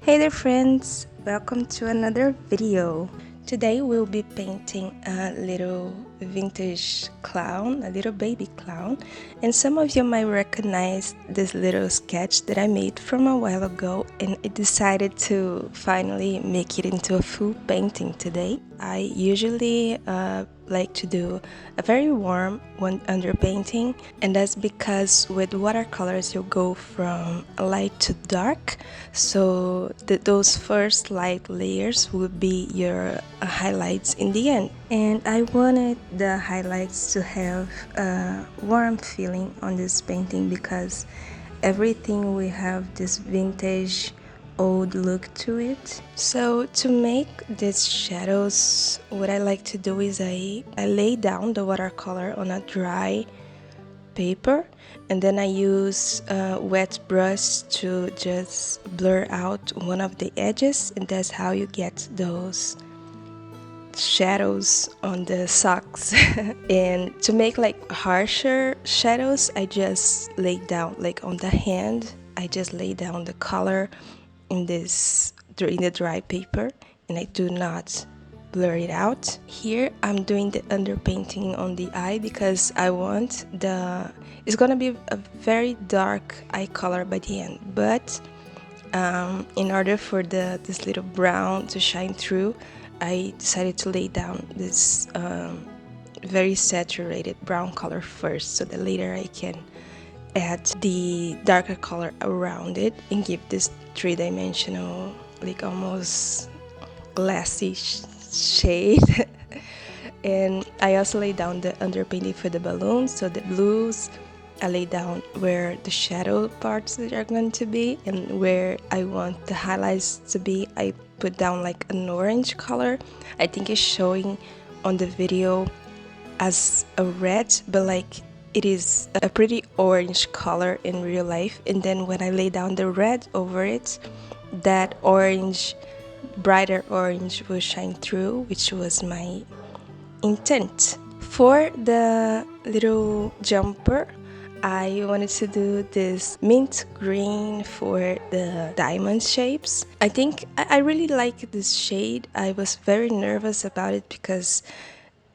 Hey there friends, welcome to another video. Today we'll be painting a little vintage clown, a little baby clown, and some of you might recognize this little sketch that I made from a while ago, and I decided to finally make it into a full painting today. I usually like to do a very warm underpainting, and that's because with watercolors you go from light to dark, so those first light layers would be your highlights in the end. And I wanted the highlights to have a warm feeling on this painting because everything we have this vintage old look to it. So to make these shadows, what I like to do is I lay down the watercolor on a dry paper, and then I use a wet brush to just blur out one of the edges, and that's how you get those shadows on the socks. And to make like harsher shadows, I just lay down like on the hand, I just lay down the color in the dry paper, and I do not blur it out. Here I'm doing the underpainting on the eye because I want it's gonna be a very dark eye color by the end, but in order for this little brown to shine through, I decided to lay down this very saturated brown color first, so that later I can add the darker color around it and give this three-dimensional, like almost glassy shade. And I also lay down the underpainting for the balloons, so the blues I lay down where the shadow parts are going to be, and where I want the highlights to be I put down like an orange color. I think it's showing on the video as a red, but like it is a pretty orange color in real life. And then when I lay down the red over it, that orange, brighter orange, will shine through, which was my intent. For the little jumper, I wanted to do this mint green for the diamond shapes. I think I really like this shade. I was very nervous about it because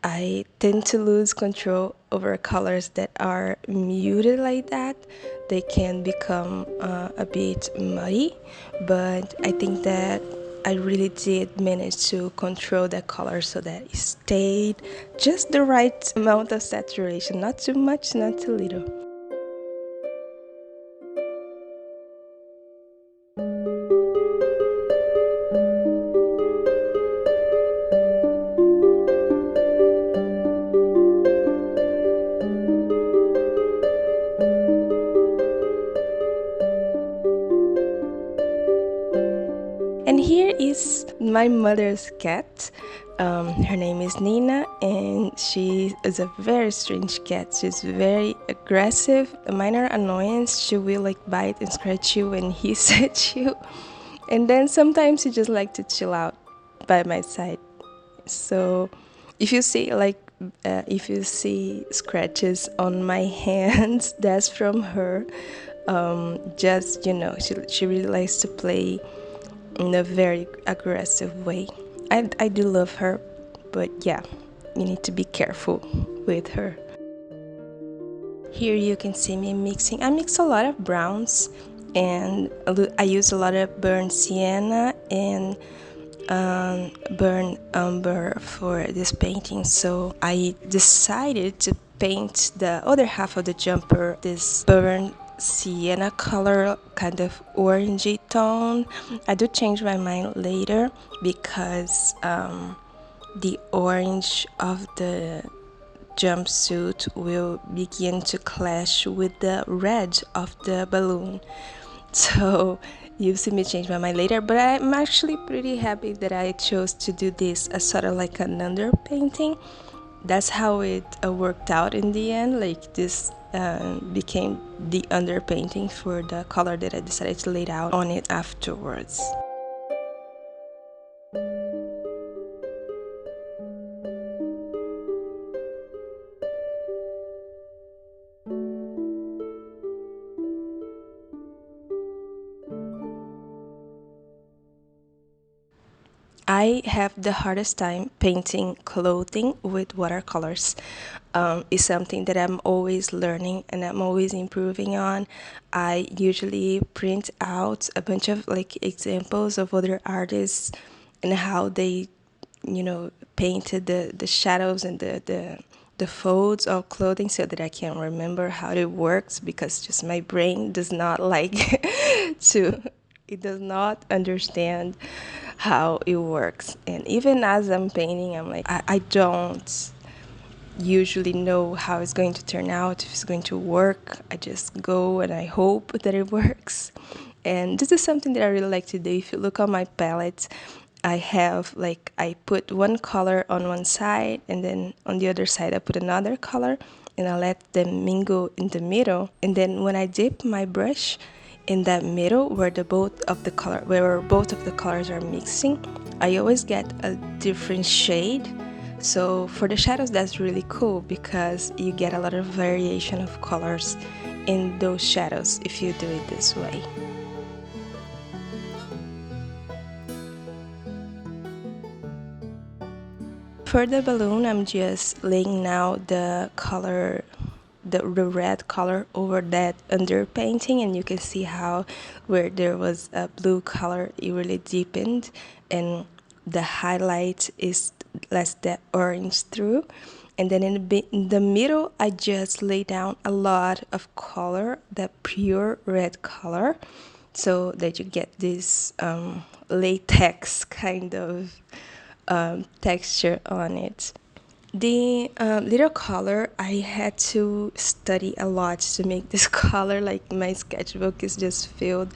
I tend to lose control over colors that are muted like that. They can become a bit muddy, but I think that I really did manage to control the color so that it stayed just the right amount of saturation, not too much, not too little. And here is my mother's cat. Her name is Nina, and she is a very strange cat. She's very aggressive. A minor annoyance, she will like bite and scratch you and hiss at you. And then sometimes she just like to chill out by my side. So if you see if you see scratches on my hands, that's from her. Just she really likes to play in a very aggressive way. I do love her, but yeah, you need to be careful with her. Here you can see me mixing. I mix a lot of browns, and I use a lot of burnt sienna and burnt umber for this painting. So I decided to paint the other half of the jumper this burnt sienna color, kind of orangey tone. I do change my mind later because the orange of the jumpsuit will begin to clash with the red of the balloon. So you'll see me change my mind later, but I'm actually pretty happy that I chose to do this as sort of like an underpainting. That's how it worked out in the end. Like this became the underpainting for the color that I decided to lay out on it afterwards. I have the hardest time painting clothing with watercolors. It's something that I'm always learning and I'm always improving on. I usually print out a bunch of like examples of other artists and how they, painted the shadows and the folds of clothing so that I can remember how it works, because just my brain does not like to, it does not understand how it works. And even as I'm painting, I'm like, I don't usually know how it's going to turn out, if it's going to work. I just go and I hope that it works. And this is something that I really like to do. If you look on my palette, I have like, I put one color on one side and then on the other side I put another color and I let them mingle in the middle. And then when I dip my brush in that middle where both of the colors are mixing, I always get a different shade. So for the shadows, that's really cool because you get a lot of variation of colors in those shadows if you do it this way. For the balloon, I'm just laying out the color, the red color over that underpainting, and you can see how where there was a blue color, it really deepened, and the highlight is less that orange through. And then in the middle, I just lay down a lot of color, that pure red color, so that you get this latex kind of texture on it. The little color, I had to study a lot to make this color. Like my sketchbook is just filled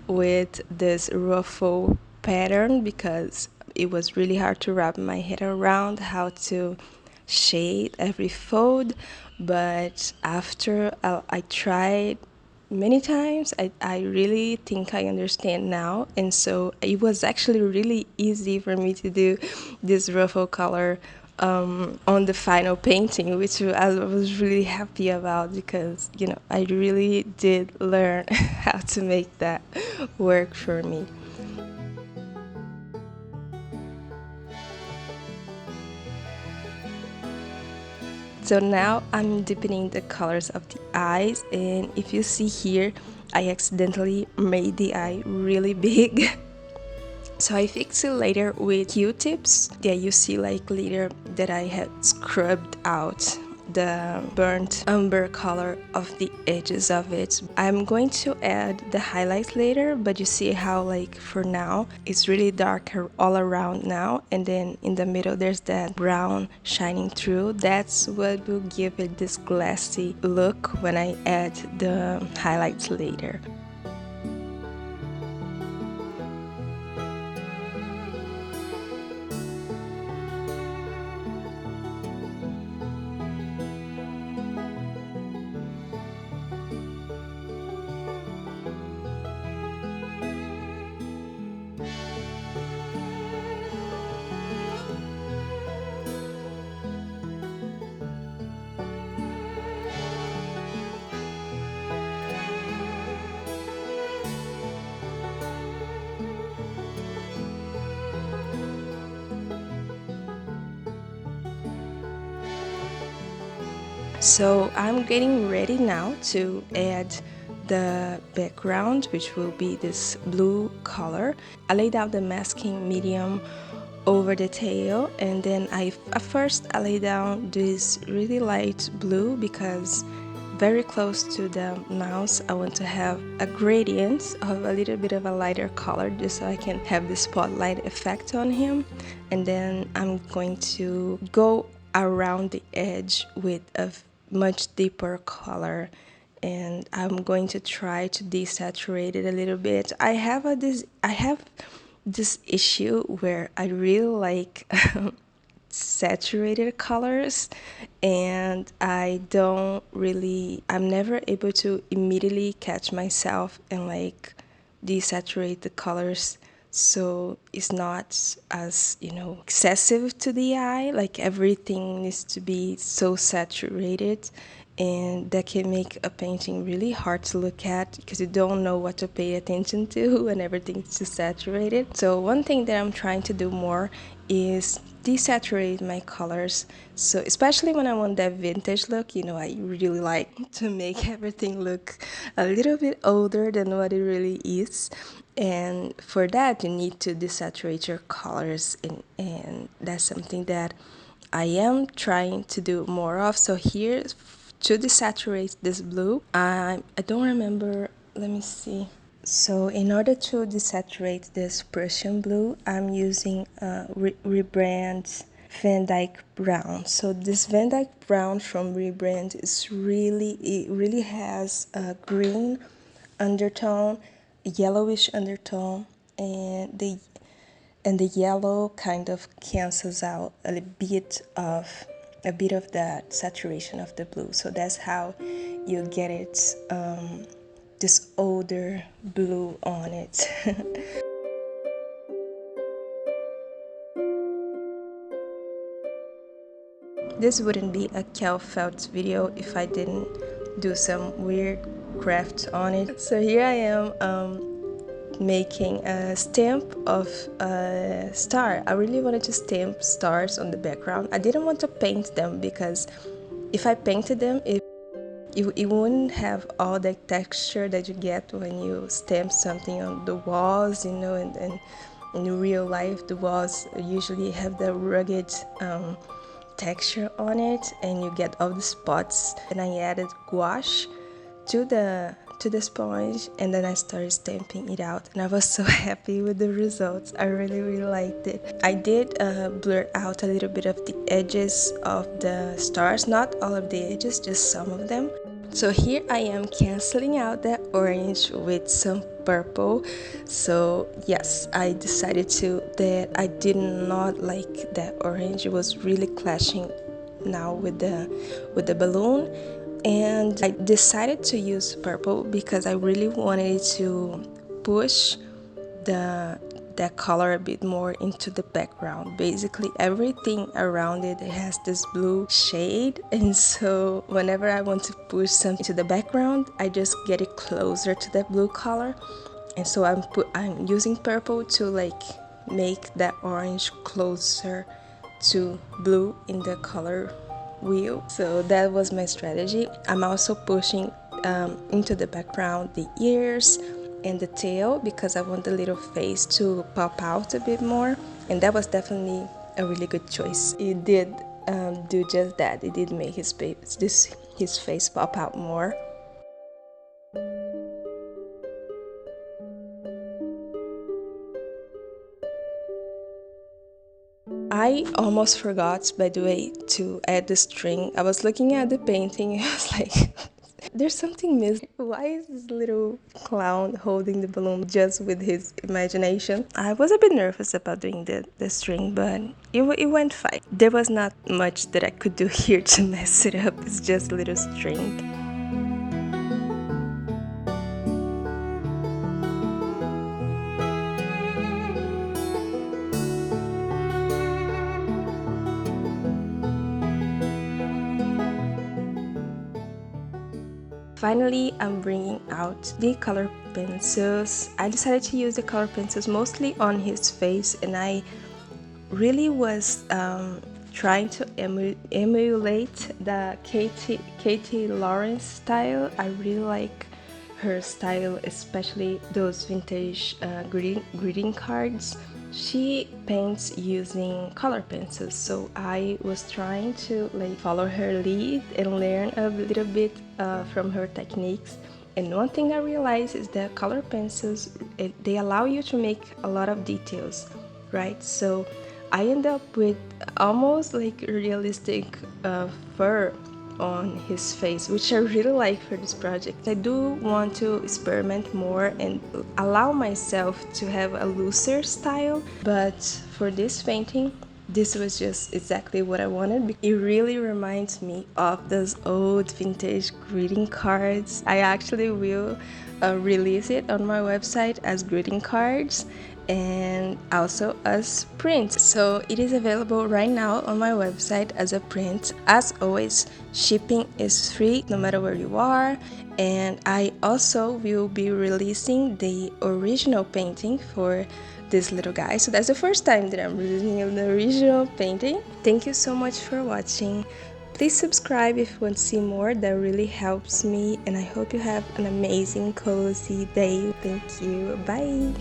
with this ruffle pattern because it was really hard to wrap my head around how to shade every fold. But after I tried many times, I really think I understand now. And so it was actually really easy for me to do this ruffle color on the final painting, which I was really happy about because, I really did learn how to make that work for me. So now I'm deepening the colors of the eyes, and if you see here, I accidentally made the eye really big. So I fixed it later with Q-tips. Yeah, you see like later that I had scrubbed out the burnt umber color of the edges of it. I'm going to add the highlights later, but you see how like for now it's really darker all around now, and then in the middle there's that brown shining through. That's what will give it this glassy look when I add the highlights later. So I'm getting ready now to add the background, which will be this blue color. I laid out the masking medium over the tail, and then at first I laid down this really light blue because very close to the mouse I want to have a gradient of a little bit of a lighter color just so I can have the spotlight effect on him. And then I'm going to go around the edge with a much deeper color, and I'm going to try to desaturate it a little bit. I have this issue where I really like saturated colors, and I'm never able to immediately catch myself and like desaturate the colors so it's not as excessive to the eye. Like everything needs to be so saturated, and that can make a painting really hard to look at because you don't know what to pay attention to and everything's too saturated. So one thing that I'm trying to do more is desaturate my colors. So especially when I want that vintage look, you know, I really like to make everything look a little bit older than what it really is. And for that, you need to desaturate your colors, and that's something that I am trying to do more of. So here, to desaturate this blue, I don't remember, let me see. So in order to desaturate this Prussian blue, I'm using Rembrant Van Dyke Brown. So this Van Dyke Brown from Rembrant it really has a green undertone, yellowish undertone, and the yellow kind of cancels out a bit of that saturation of the blue. So that's how you get it, this older blue on it. This wouldn't be a Cal Felt video if I didn't do some weird craft on it. So here I am, making a stamp of a star. I really wanted to stamp stars on the background. I didn't want to paint them because if I painted them, it wouldn't have all the texture that you get when you stamp something on the walls, you know, and in real life the walls usually have the rugged texture on it, and you get all the spots. And I added gouache to the sponge, and then I started stamping it out, and I was so happy with the results. I really liked it. I did blur out a little bit of the edges of the stars, not all of the edges, just some of them. So here I am canceling out that orange with some purple. So yes, I decided that I did not like that orange. It was really clashing now with the balloon, and I decided to use purple because I really wanted to push that color a bit more into the background. Basically everything around it has this blue shade, and so whenever I want to push something to the background, I just get it closer to that blue color. And so I'm using purple to like make that orange closer to blue in the color wheel. So that was my strategy. I'm also pushing into the background the ears and the tail because I want the little face to pop out a bit more, and that was definitely a really good choice. It did do just that. It did make his face pop out more. I almost forgot, by the way, to add the string. I was looking at the painting and I was like, there's something missing. Why is this little clown holding the balloon just with his imagination? I was a bit nervous about doing the string, but it went fine. There was not much that I could do here to mess it up. It's just a little string. Finally, I'm bringing out the color pencils. I decided to use the color pencils mostly on his face, and I really was trying to emulate the Katie Lawrence style. I really like her style, especially those vintage greeting cards. She paints using color pencils, so I was trying to like follow her lead and learn a little bit from her techniques. And one thing I realized is that color pencils, they allow you to make a lot of details, right? So I end up with almost like realistic fur on his face, which I really like for this project. I do want to experiment more and allow myself to have a looser style, but for this painting, this was just exactly what I wanted. It really reminds me of those old vintage greeting cards. I actually will release it on my website as greeting cards, and also as print. So it is available right now on my website as a print. As always, shipping is free no matter where you are, and I also will be releasing the original painting for this little guy. So that's the first time that I'm releasing an original painting. Thank you so much for watching. Please subscribe if you want to see more. That really helps me, and I hope you have an amazing cozy day. Thank you. Bye.